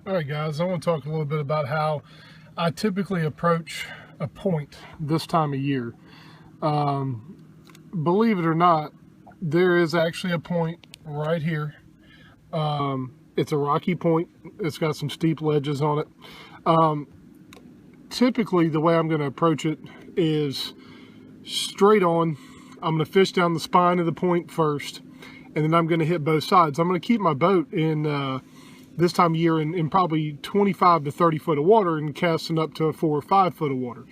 All right, guys, I want to talk a little bit about how I typically approach a point this time of year. Believe it or not, there is actually a point right here. It's a rocky point. It's got some steep ledges on it. Typically, the way I'm going to approach it is straight on. I'm going to fish down the spine of the point first, and then I'm going to hit both sides. I'm going to keep my boat in this time of year in probably 25 to 30 foot of water and casting up to 4 or 5 foot of water.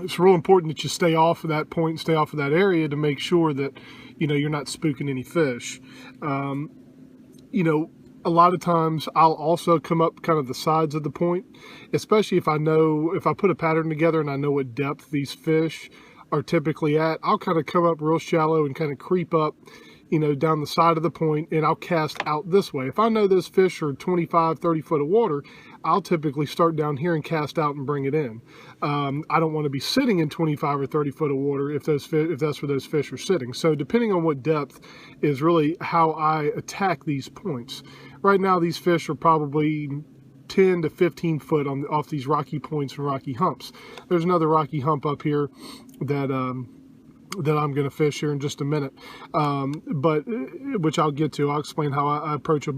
It's real important that you stay off of that point and stay off of that area to make sure that, you're not spooking any fish. A lot of times I'll also come up kind of the sides of the point, especially if I put a pattern together and I know what depth these fish are typically at. I'll kind of come up real shallow and kind of creep up, down the side of the point, and I'll cast out this way. If I know those fish are 25, 30 foot of water, I'll typically start down here and cast out and bring it in. I don't want to be sitting in 25 or 30 foot of water if that's where those fish are sitting. So depending on what depth is really how I attack these points. Right now, these fish are probably 10 to 15 foot off these rocky points and rocky humps. There's another rocky hump up here that I'm going to fish here in just a minute, but which I'll get to. I'll explain how I approach a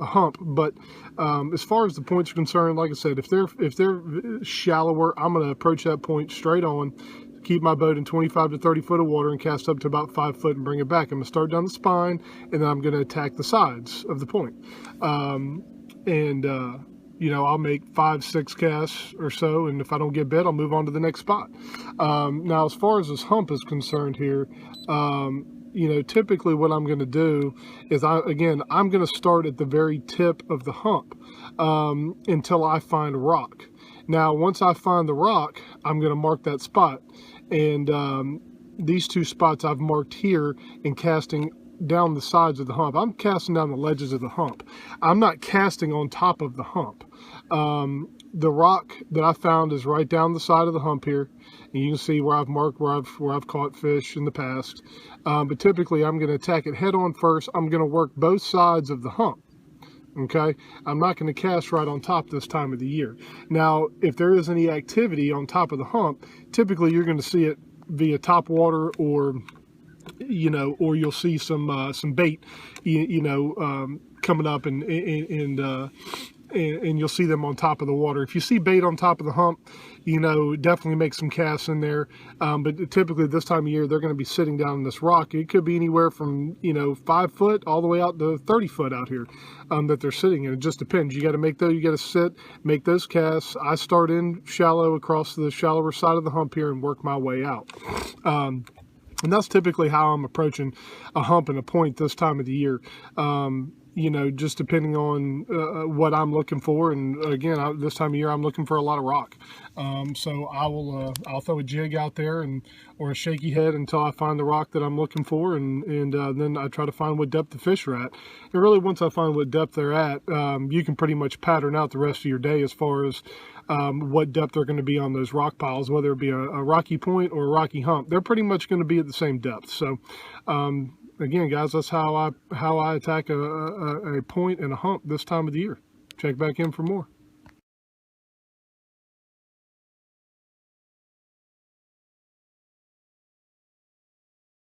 hump. But as far as the points are concerned, like I said, if they're shallower, I'm going to approach that point straight on, keep my boat in 25 to 30 foot of water and cast up to about 5 foot and bring it back. I'm going to start down the spine, and then I'm going to attack the sides of the point. I'll make 5, 6 casts or so, and if I don't get bit, I'll move on to the next spot. Now, as far as this hump is concerned here, typically what I'm going to do is, I'm going to start at the very tip of the hump until I find a rock. Now, once I find the rock, I'm going to mark that spot. And these 2 spots I've marked here and casting down the sides of the hump. I'm casting down the ledges of the hump. I'm not casting on top of the hump. The rock that I found is right down the side of the hump here, and you can see where I've marked where I've caught fish in the past. But typically I'm going to attack it head on first. I'm going to work both sides of the hump. Okay, I'm not going to cast right on top this time of the year. Now, if there is any activity on top of the hump, typically you're going to see it via top water, or you'll see some bait, coming up, and you'll see them on top of the water. If you see bait on top of the hump, definitely make some casts in there. But typically this time of year, they're going to be sitting down in this rock. It could be anywhere from, 5 foot all the way out to 30 foot out here that they're sitting in. It just depends. You got to sit, make those casts. I start in shallow across the shallower side of the hump here and work my way out. And that's typically how I'm approaching a hump and a point this time of the year. Just depending on what I'm looking for. And again, this time of year, I'm looking for a lot of rock. So I'll throw a jig out there or a shaky head until I find the rock that I'm looking for. And then I try to find what depth the fish are at. And really, once I find what depth they're at, you can pretty much pattern out the rest of your day as far as what depth they're going to be on those rock piles, whether it be a rocky point or a rocky hump. They're pretty much going to be at the same depth. So, again, guys, that's how I attack a point and a hump this time of the year. Check back in for more.